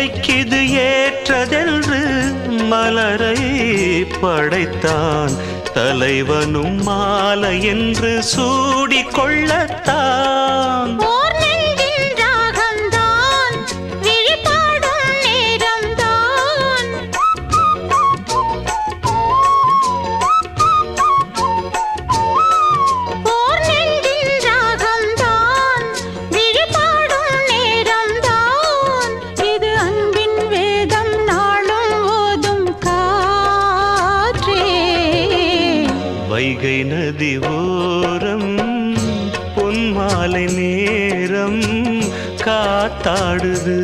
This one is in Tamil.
பூஜைக்கிது ஏற்றதென்று மலரை படைத்தான். தலைவனும் மாலை என்று சூடிக்கொள்ளத்தான். வைகை நதி ஓரம் பொன்மாலை நேரம் காத்தாடுது.